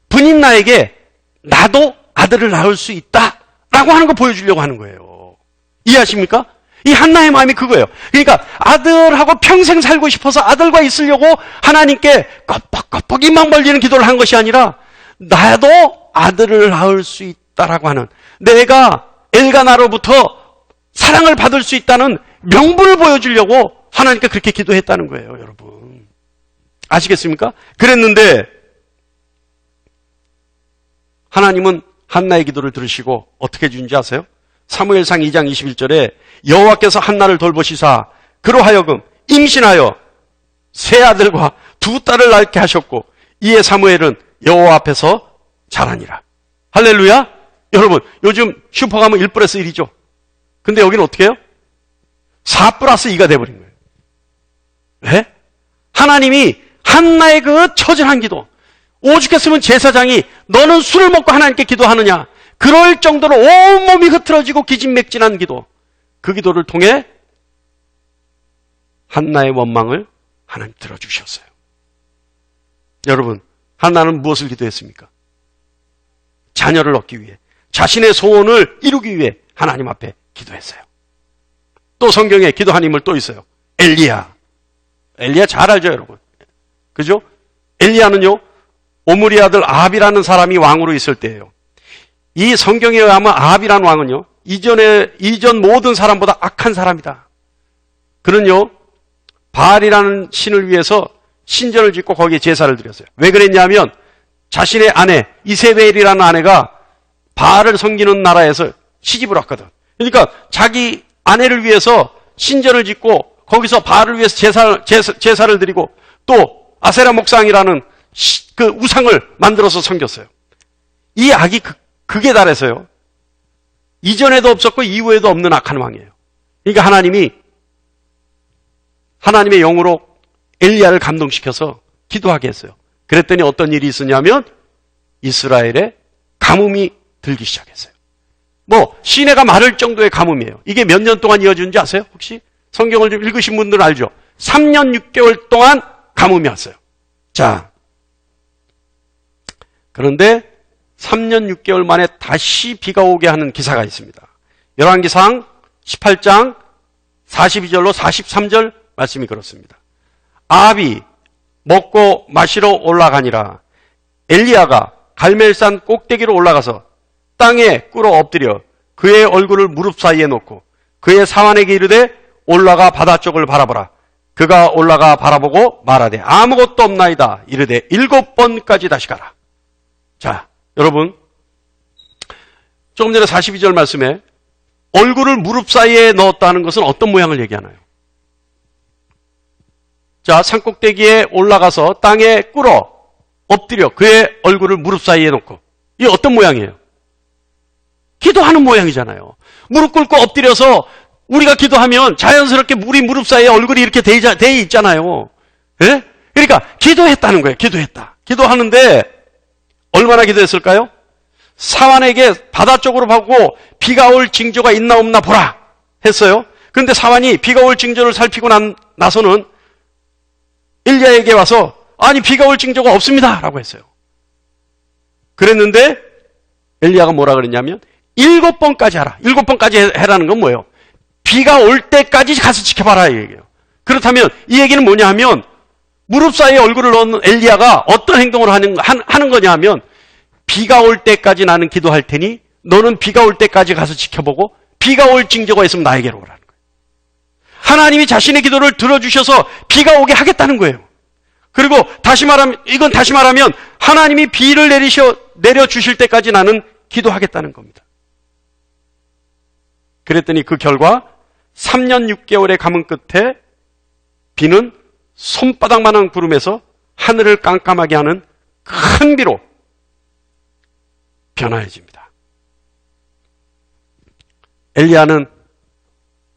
분인나에게 나도 아들을 낳을 수 있다라고 하는 거 보여주려고 하는 거예요. 이해하십니까? 이 한나의 마음이 그거예요. 그러니까 아들하고 평생 살고 싶어서 아들과 있으려고 하나님께 껍벅껍벅 입만 벌리는 기도를 한 것이 아니라 나도 아들을 낳을 수 있다라고 하는, 내가 엘가나로부터 사랑을 받을 수 있다는 명분을 보여주려고 하나님께 그렇게 기도했다는 거예요, 여러분. 아시겠습니까? 그랬는데 하나님은 한나의 기도를 들으시고 어떻게 해주는지 아세요? 사무엘상 2장 21절에 여호와께서 한나를 돌보시사 그로 하여금 임신하여 세 아들과 두 딸을 낳게 하셨고 이에 사무엘은 여호와 앞에서 자라니라. 할렐루야. 여러분, 요즘 슈퍼 가면 1 플러스 1이죠. 근데 여기는 어떻게 해요? 4 플러스 2가 돼버린 거예요. 왜? 하나님이 한나의 그 처절한 기도, 오죽했으면 제사장이 너는 술을 먹고 하나님께 기도하느냐, 그럴 정도로 온몸이 흐트러지고 기진맥진한 기도, 그 기도를 통해 한나의 원망을 하나님 들어주셨어요. 여러분, 한나는 무엇을 기도했습니까? 자녀를 얻기 위해, 자신의 소원을 이루기 위해 하나님 앞에 기도했어요. 또 성경에 기도한 인물 또 있어요. 엘리야. 엘리야 잘 알죠, 여러분? 그죠? 엘리야는요, 오므리 아들 아합이라는 사람이 왕으로 있을 때예요. 이 성경에 의하면 아합이라는 왕은요, 이전 모든 사람보다 악한 사람이다. 그는요, 바알이라는 신을 위해서 신전을 짓고 거기에 제사를 드렸어요. 왜 그랬냐면 자신의 아내 이세벨이라는 아내가 바알을 섬기는 나라에서 시집을 왔거든. 그러니까 자기 아내를 위해서 신전을 짓고 거기서 바알을 위해서 제사를 드리고 또 아세라 목상이라는 그 우상을 만들어서 섬겼어요. 이 악이 극에 달해서요. 이전에도 없었고 이후에도 없는 악한 왕이에요. 그러니까 하나님이 하나님의 영으로 엘리야를 감동시켜서 기도하게 했어요. 그랬더니 어떤 일이 있었냐면 이스라엘에 가뭄이 들기 시작했어요. 시내가 마를 정도의 가뭄이에요. 이게 몇 년 동안 이어지는지 아세요? 혹시 성경을 좀 읽으신 분들은 알죠? 3년 6개월 동안 가뭄이 왔어요. 자, 그런데 3년 6개월 만에 다시 비가 오게 하는 기사가 있습니다. 열왕기상 18장 42절로 43절 말씀이 그렇습니다. 아합이 먹고 마시러 올라가니라. 엘리야가 갈멜산 꼭대기로 올라가서 땅에 꿇어 엎드려 그의 얼굴을 무릎 사이에 놓고 그의 사환에게 이르되 올라가 바다 쪽을 바라보라. 그가 올라가 바라보고 말하되 아무것도 없나이다. 이르되 7번까지 다시 가라. 자, 여러분, 조금 전에 42절 말씀에 얼굴을 무릎 사이에 넣었다는 것은 어떤 모양을 얘기하나요? 자, 산꼭대기에 올라가서 땅에 꿇어 엎드려 그의 얼굴을 무릎 사이에 놓고, 이게 어떤 모양이에요? 기도하는 모양이잖아요. 무릎 꿇고 엎드려서 우리가 기도하면 자연스럽게 우리 무릎 사이에 얼굴이 이렇게 돼 있잖아요. 예? 그러니까 기도했다는 거예요. 기도했다. 기도하는데 얼마나 기도했을까요? 사환에게 바다 쪽으로 보고 비가 올 징조가 있나 없나 보라 했어요. 그런데 사환이 비가 올 징조를 살피고 나서는 엘리야에게 와서 아니 비가 올 징조가 없습니다 라고 했어요. 그랬는데 엘리야가 뭐라 그랬냐면 7번까지 하라. 7번까지 해라는 건 뭐예요? 비가 올 때까지 가서 지켜봐라 이 얘기예요. 그렇다면 이 얘기는 뭐냐 하면 무릎 사이에 얼굴을 넣는 엘리야가 어떤 행동을 하는 거냐 하면 비가 올 때까지 나는 기도할 테니 너는 비가 올 때까지 가서 지켜보고 비가 올 징조가 있으면 나에게로 오라는 거예요. 하나님이 자신의 기도를 들어주셔서 비가 오게 하겠다는 거예요. 그리고 다시 말하면 하나님이 비를 내려주실 때까지 나는 기도하겠다는 겁니다. 그랬더니 그 결과 3년 6개월의 가뭄 끝에 비는 손바닥만한 구름에서 하늘을 깜깜하게 하는 큰 비로 변화해집니다. 엘리야는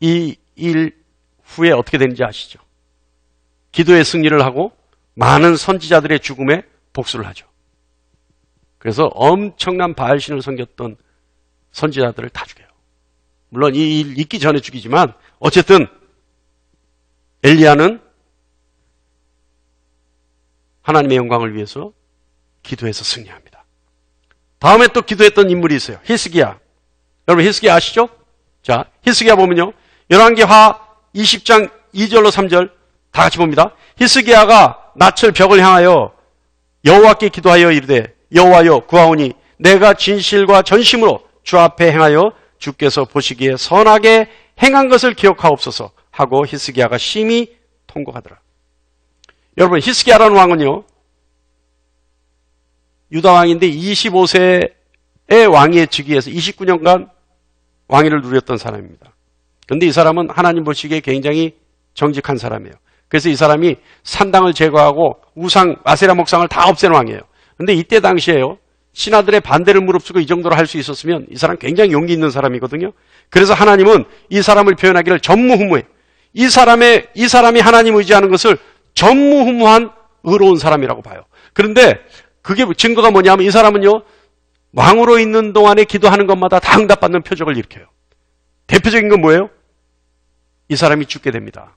이 일 후에 어떻게 되는지 아시죠? 기도의 승리를 하고 많은 선지자들의 죽음에 복수를 하죠. 그래서 엄청난 바알신을 섬겼던 선지자들을 다 죽여요. 물론 이 일 있기 전에 죽이지만 어쨌든 엘리야는 하나님의 영광을 위해서 기도해서 승리합니다. 다음에 또 기도했던 인물이 있어요. 히스기야. 여러분 히스기야 아시죠? 자, 히스기야 보면요. 열왕기하 20장 2절로 3절 다 같이 봅니다. 히스기야가 낯을 벽을 향하여 여호와께 기도하여 이르되 여호와여 구하오니 내가 진실과 전심으로 주 앞에 행하여 주께서 보시기에 선하게 행한 것을 기억하옵소서 하고 히스기야가 심히 통곡하더라. 여러분 히스기야라는 왕은요. 유다 왕인데 25세의 왕위에 즉위해서 29년간 왕위를 누렸던 사람입니다. 그런데 이 사람은 하나님 보시기에 굉장히 정직한 사람이에요. 그래서 이 사람이 산당을 제거하고 우상, 아세라 목상을 다 없앤 왕이에요. 그런데 이때 당시에요. 신하들의 반대를 무릅쓰고 이 정도로 할 수 있었으면 이 사람 굉장히 용기 있는 사람이거든요. 그래서 하나님은 이 사람을 표현하기를 전무후무해. 이 사람이 하나님 의지하는 것을 전무후무한 의로운 사람이라고 봐요. 그런데 그게 증거가 뭐냐면 이 사람은요. 왕으로 있는 동안에 기도하는 것마다 다 응답받는 표적을 일으켜요. 대표적인 건 뭐예요? 이 사람이 죽게 됩니다.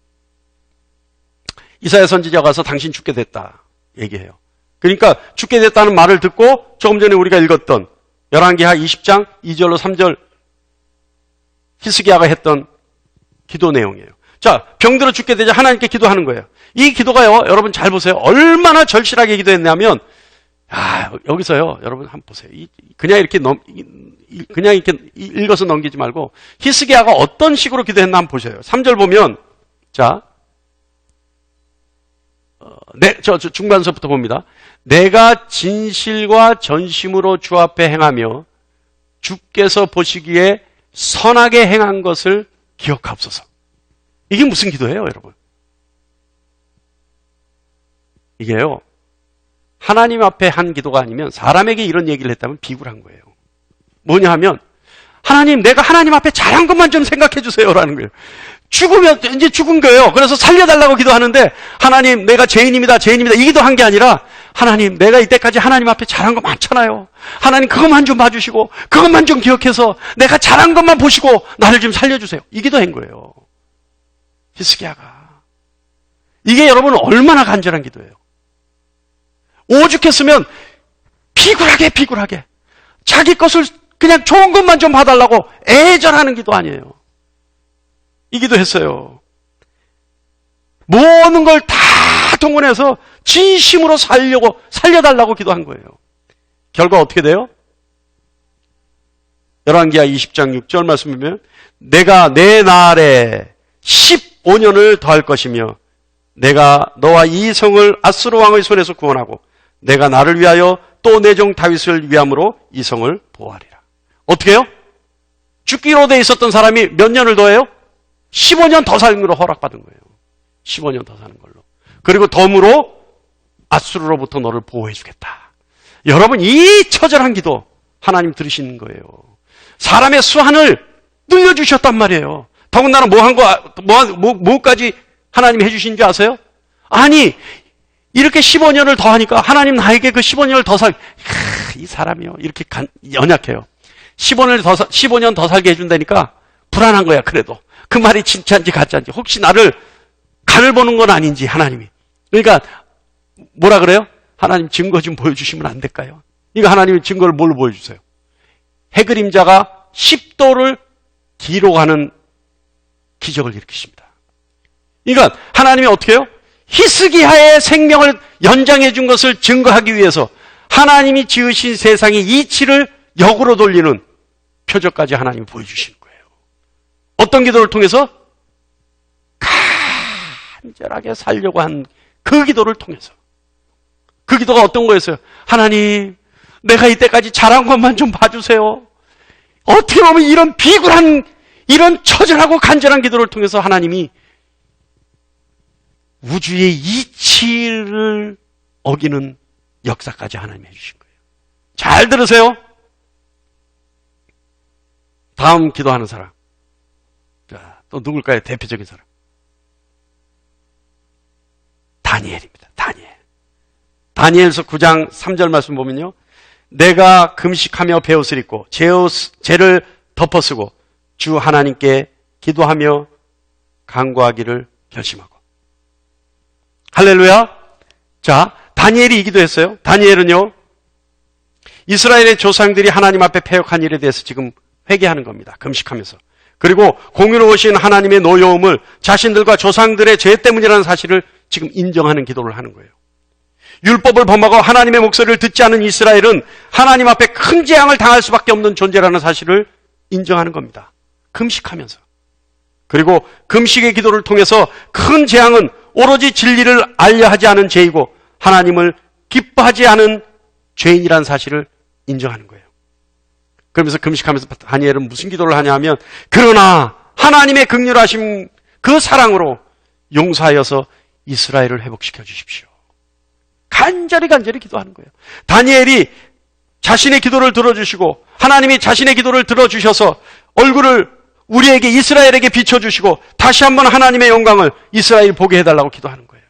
이사야 선지자가 가서 당신 죽게 됐다 얘기해요. 그러니까 죽게 됐다는 말을 듣고 조금 전에 우리가 읽었던 열왕기하 20장 2절로 3절 히스기야가 했던 기도 내용이에요. 자, 병들어 죽게 되자 하나님께 기도하는 거예요. 이 기도가요, 여러분 잘 보세요. 얼마나 절실하게 기도했냐면, 여기서요, 여러분 한번 보세요. 그냥 이렇게 읽어서 넘기지 말고 히스기야가 어떤 식으로 기도했나 한번 보세요. 3절 보면, 자, 중반서부터 봅니다. 내가 진실과 전심으로 주 앞에 행하며 주께서 보시기에 선하게 행한 것을 기억하옵소서. 이게 무슨 기도예요, 여러분? 이게요. 하나님 앞에 한 기도가 아니면 사람에게 이런 얘기를 했다면 비굴한 거예요. 뭐냐 하면 하나님, 내가 하나님 앞에 잘한 것만 좀 생각해 주세요라는 거예요. 죽으면 이제 죽은 거예요. 그래서 살려달라고 기도하는데 하나님, 내가 죄인입니다. 이 기도한 게 아니라 하나님, 내가 이때까지 하나님 앞에 잘한 거 많잖아요. 하나님, 그것만 좀 봐주시고 그것만 좀 기억해서 내가 잘한 것만 보시고 나를 좀 살려주세요. 이 기도한 거예요. 히스기야가. 이게 여러분 얼마나 간절한 기도예요. 오죽했으면 비굴하게 자기 것을 그냥 좋은 것만 좀 봐달라고 애절하는 기도 아니에요. 이 기도했어요. 모든 걸 다 동원해서 진심으로 살려달라고 기도한 거예요. 결과 어떻게 돼요? 열왕기하 20장 6절 말씀 보면 내가 내 날에 15년을 더할 것이며 내가 너와 이 성을 아수르 왕의 손에서 구원하고 내가 나를 위하여 또 내 종 다윗을 위함으로 이 성을 보호하리라. 어떻게 해요? 죽기로 돼 있었던 사람이 몇 년을 더해요? 15년 더 사는 걸로 허락받은 거예요. 15년 더 사는 걸로. 그리고 덤으로 아수르로부터 너를 보호해 주겠다. 여러분, 이 처절한 기도 하나님 들으시는 거예요. 사람의 수한을 늘려주셨단 말이에요. 더군다나 뭐까지 하나님이 해주신 줄 아세요? 아니, 이렇게 15년을 더 하니까 하나님 나에게 그 15년을 더 이 사람이요. 이렇게 연약해요. 15년 더 살게 해준다니까 불안한 거야, 그래도. 그 말이 진짜인지 가짜인지. 혹시 나를 간을 보는 건 아닌지, 하나님이. 그러니까, 뭐라 그래요? 하나님 증거 좀 보여주시면 안 될까요? 그러니까 하나님이 증거를 뭘로 보여주세요? 해 그림자가 10도를 뒤로 가는 기적을 일으키십니다. 그러니까 하나님이 어떻게 해요? 히스기야의 생명을 연장해 준 것을 증거하기 위해서 하나님이 지으신 세상의 이치를 역으로 돌리는 표적까지 하나님이 보여주시는 거예요. 어떤 기도를 통해서? 간절하게 살려고 한 그 기도를 통해서. 그 기도가 어떤 거였어요? 하나님, 내가 이때까지 잘한 것만 좀 봐주세요. 어떻게 보면 이런 비굴한, 이런 처절하고 간절한 기도를 통해서 하나님이 우주의 이치를 어기는 역사까지 하나님이 해주신 거예요. 잘 들으세요. 다음 기도하는 사람. 자, 또 누굴까요? 대표적인 사람. 다니엘입니다. 다니엘서 9장 3절 말씀 보면요. 내가 금식하며 베옷을 입고 죄를 덮어쓰고 주 하나님께 기도하며 간구하기를 결심하고. 할렐루야. 자, 다니엘이 이 기도했어요. 다니엘은요, 이스라엘의 조상들이 하나님 앞에 패역한 일에 대해서 지금 회개하는 겁니다. 금식하면서. 그리고 공의로우신 하나님의 노여움을 자신들과 조상들의 죄 때문이라는 사실을 지금 인정하는 기도를 하는 거예요. 율법을 범하고 하나님의 목소리를 듣지 않은 이스라엘은 하나님 앞에 큰 재앙을 당할 수밖에 없는 존재라는 사실을 인정하는 겁니다. 금식하면서. 그리고 금식의 기도를 통해서 큰 재앙은 오로지 진리를 알려 하지 않은 죄이고 하나님을 기뻐하지 않은 죄인이라는 사실을 인정하는 거예요. 그러면서 금식하면서 다니엘은 무슨 기도를 하냐 하면 그러나 하나님의 긍휼하심 그 사랑으로 용서하여서 이스라엘을 회복시켜 주십시오. 간절히 기도하는 거예요. 다니엘이 자신의 기도를 들어주시고 하나님이 자신의 기도를 들어주셔서 얼굴을 우리에게 이스라엘에게 비춰주시고 다시 한번 하나님의 영광을 이스라엘 보게 해달라고 기도하는 거예요.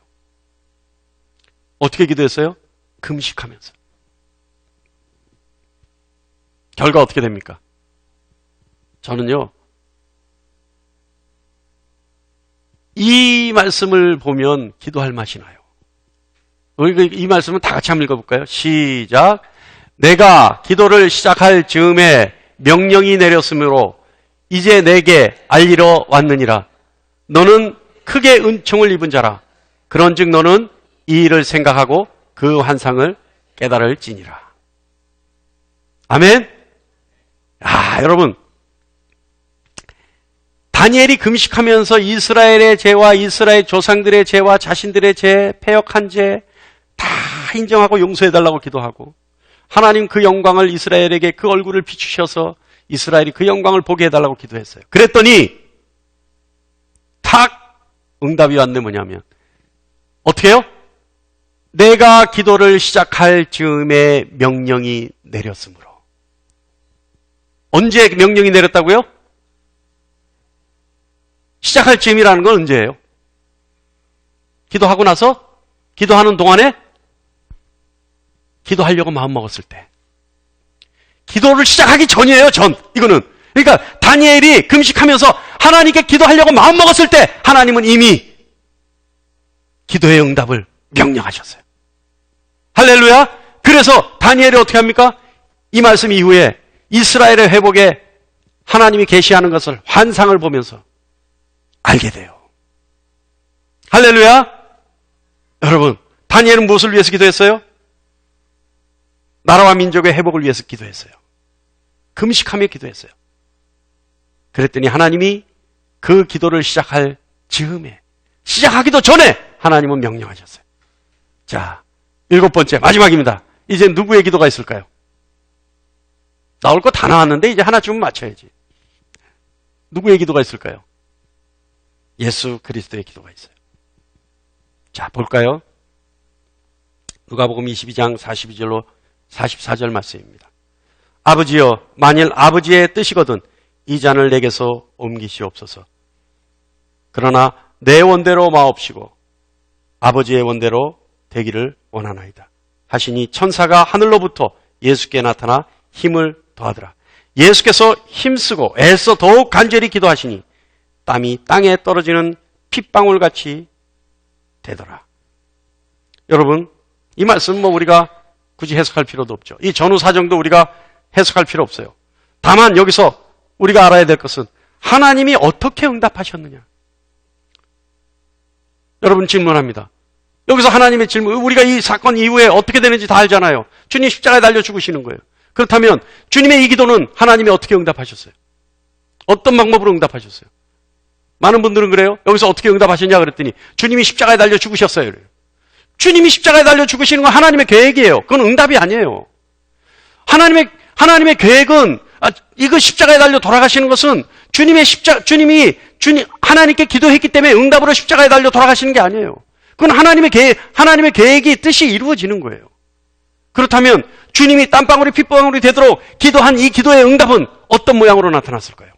어떻게 기도했어요? 금식하면서. 결과 어떻게 됩니까? 저는요, 이 말씀을 보면 기도할 맛이 나요. 이 말씀은 다 같이 한번 읽어볼까요? 시작. 내가 기도를 시작할 즈음에 명령이 내렸으므로 이제 내게 알리러 왔느니라. 너는 크게 은총을 입은 자라. 그런즉 너는 이 일을 생각하고 그 환상을 깨달을지니라. 아멘. 여러분, 다니엘이 금식하면서 이스라엘의 죄와 이스라엘 조상들의 죄와 자신들의 죄, 패역한 죄 다 인정하고 용서해달라고 기도하고 하나님 그 영광을 이스라엘에게 그 얼굴을 비추셔서 이스라엘이 그 영광을 보게 해달라고 기도했어요. 그랬더니 탁 응답이 왔네. 뭐냐면 어떻게 해요? 내가 기도를 시작할 즈음에 명령이 내렸으므로. 언제 명령이 내렸다고요? 시작할 즈음이라는 건 언제예요? 기도하고 나서? 기도하는 동안에? 기도하려고 마음먹었을 때. 기도를 시작하기 전이에요, 전. 이거는. 그러니까 다니엘이 금식하면서 하나님께 기도하려고 마음먹었을 때 하나님은 이미 기도의 응답을 명령하셨어요. 할렐루야. 그래서 다니엘이 어떻게 합니까? 이 말씀 이후에 이스라엘의 회복에 하나님이 계시하는 것을 환상을 보면서 알게 돼요. 할렐루야. 여러분, 다니엘은 무엇을 위해서 기도했어요? 나라와 민족의 회복을 위해서 기도했어요. 금식하며 기도했어요. 그랬더니 하나님이 그 기도를 시작할 즈음에, 시작하기도 전에 하나님은 명령하셨어요. 자, 7번째, 마지막입니다. 이제 누구의 기도가 있을까요? 나올 거 다 나왔는데 이제 하나쯤은 맞춰야지. 누구의 기도가 있을까요? 예수 그리스도의 기도가 있어요. 자, 볼까요? 누가복음 22장 42절로 44절 말씀입니다. 아버지여, 만일 아버지의 뜻이거든 이 잔을 내게서 옮기시옵소서. 그러나 내 원대로 마옵시고 아버지의 원대로 되기를 원하나이다 하시니 천사가 하늘로부터 예수께 나타나 힘을 더하더라. 예수께서 힘쓰고 애써 더욱 간절히 기도하시니 땀이 땅에 떨어지는 핏방울같이 되더라. 여러분, 이 말씀 우리가 굳이 해석할 필요도 없죠. 이 전후 사정도 우리가 해석할 필요 없어요. 다만 여기서 우리가 알아야 될 것은 하나님이 어떻게 응답하셨느냐. 여러분, 질문합니다. 여기서 하나님의 질문, 우리가 이 사건 이후에 어떻게 되는지 다 알잖아요. 주님 십자가에 달려 죽으시는 거예요. 그렇다면 주님의 이 기도는 하나님이 어떻게 응답하셨어요? 어떤 방법으로 응답하셨어요? 많은 분들은 그래요. 여기서 어떻게 응답하셨냐 그랬더니 주님이 십자가에 달려 죽으셨어요. 그래요. 주님이 십자가에 달려 죽으시는 건 하나님의 계획이에요. 그건 응답이 아니에요. 하나님의 계획은, 이거 십자가에 달려 돌아가시는 것은 주님이 하나님께 기도했기 때문에 응답으로 십자가에 달려 돌아가시는 게 아니에요. 그건 하나님의 계획이, 뜻이 이루어지는 거예요. 그렇다면 주님이 땀방울이 핏방울이 되도록 기도한 이 기도의 응답은 어떤 모양으로 나타났을까요?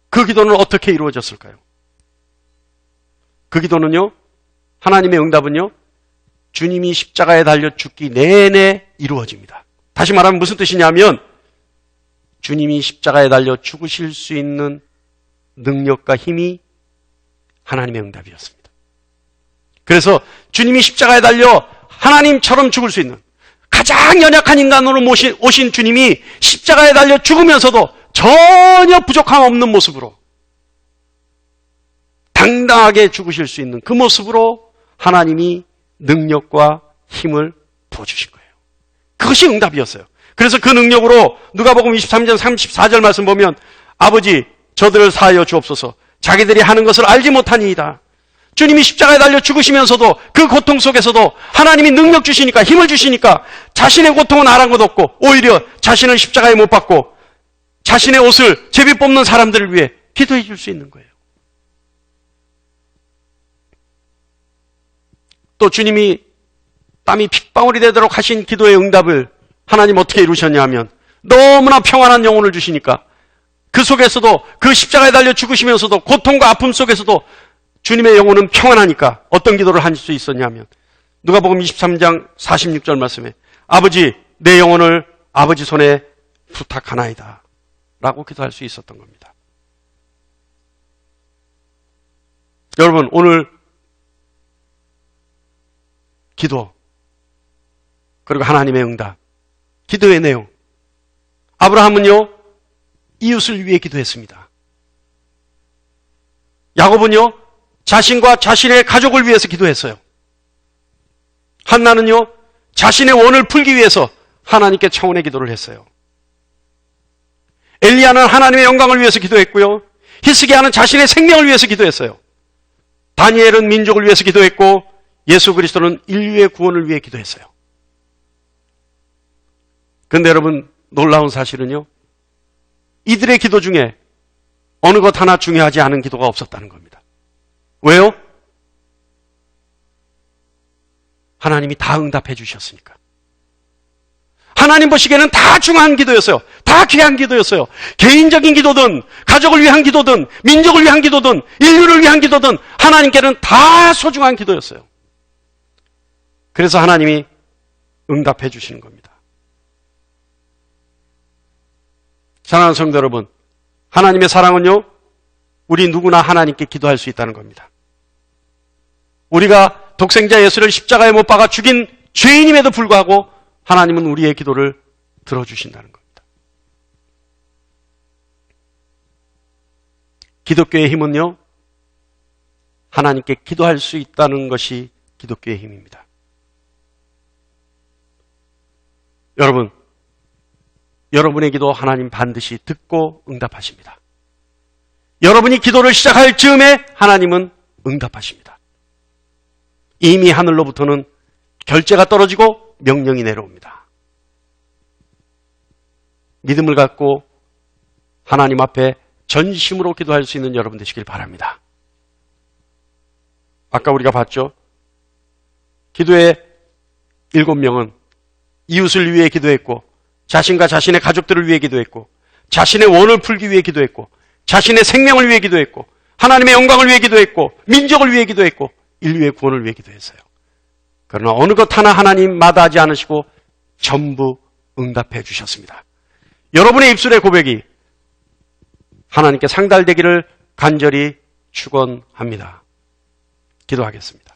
그 기도는 어떻게 이루어졌을까요? 그 기도는요, 하나님의 응답은요, 주님이 십자가에 달려 죽기 내내 이루어집니다. 다시 말하면 무슨 뜻이냐면 주님이 십자가에 달려 죽으실 수 있는 능력과 힘이 하나님의 응답이었습니다. 그래서 주님이 십자가에 달려 하나님처럼 죽을 수 있는 가장 연약한 인간으로 오신 주님이 십자가에 달려 죽으면서도 전혀 부족함 없는 모습으로 당당하게 죽으실 수 있는 그 모습으로 하나님이 능력과 힘을 부어주신 거예요. 그것이 응답이었어요. 그래서 그 능력으로 누가복음 23장 34절 말씀 보면 아버지 저들을 사하여 주옵소서 자기들이 하는 것을 알지 못하니이다. 주님이 십자가에 달려 죽으시면서도 그 고통 속에서도 하나님이 능력 주시니까 힘을 주시니까 자신의 고통은 아랑곳없고 오히려 자신은 십자가에 못 박고 자신의 옷을 제비 뽑는 사람들을 위해 기도해 줄 수 있는 거예요. 또 주님이 땀이 핏방울이 되도록 하신 기도의 응답을 하나님 어떻게 이루셨냐 하면 너무나 평안한 영혼을 주시니까 그 속에서도 그 십자가에 달려 죽으시면서도 고통과 아픔 속에서도 주님의 영혼은 평안하니까 어떤 기도를 할 수 있었냐면 누가복음 23장 46절 말씀에 아버지 내 영혼을 아버지 손에 부탁하나이다 라고 기도할 수 있었던 겁니다. 여러분 오늘 기도 그리고 하나님의 응답 기도의 내용 아브라함은요 이웃을 위해 기도했습니다. 야곱은요 자신과 자신의 가족을 위해서 기도했어요. 한나는요 자신의 원을 풀기 위해서 하나님께 청원의 기도를 했어요. 엘리야는 하나님의 영광을 위해서 기도했고요. 히스기야는 자신의 생명을 위해서 기도했어요. 다니엘은 민족을 위해서 기도했고 예수 그리스도는 인류의 구원을 위해 기도했어요. 그런데 여러분 놀라운 사실은요. 이들의 기도 중에 어느 것 하나 중요하지 않은 기도가 없었다는 겁니다. 왜요? 하나님이 다 응답해 주셨으니까. 하나님 보시기에는 다 중요한 기도였어요. 다 귀한 기도였어요. 개인적인 기도든 가족을 위한 기도든 민족을 위한 기도든 인류를 위한 기도든 하나님께는 다 소중한 기도였어요. 그래서 하나님이 응답해 주시는 겁니다. 사랑하는 성도 여러분, 하나님의 사랑은요, 우리 누구나 하나님께 기도할 수 있다는 겁니다. 우리가 독생자 예수를 십자가에 못 박아 죽인 죄인임에도 불구하고 하나님은 우리의 기도를 들어주신다는 겁니다. 기독교의 힘은요, 하나님께 기도할 수 있다는 것이 기독교의 힘입니다. 여러분, 여러분의 기도 하나님 반드시 듣고 응답하십니다. 여러분이 기도를 시작할 즈음에 하나님은 응답하십니다. 이미 하늘로부터는 결제가 떨어지고 명령이 내려옵니다. 믿음을 갖고 하나님 앞에 전심으로 기도할 수 있는 여러분 되시길 바랍니다. 아까 우리가 봤죠? 기도의 7명은 이웃을 위해 기도했고 자신과 자신의 가족들을 위해 기도했고 자신의 원을 풀기 위해 기도했고 자신의 생명을 위해 기도했고 하나님의 영광을 위해 기도했고 민족을 위해 기도했고 인류의 구원을 위해 기도했어요. 그러나 어느 것 하나 하나님 마다하지 않으시고 전부 응답해 주셨습니다. 여러분의 입술의 고백이 하나님께 상달되기를 간절히 축원합니다. 기도하겠습니다.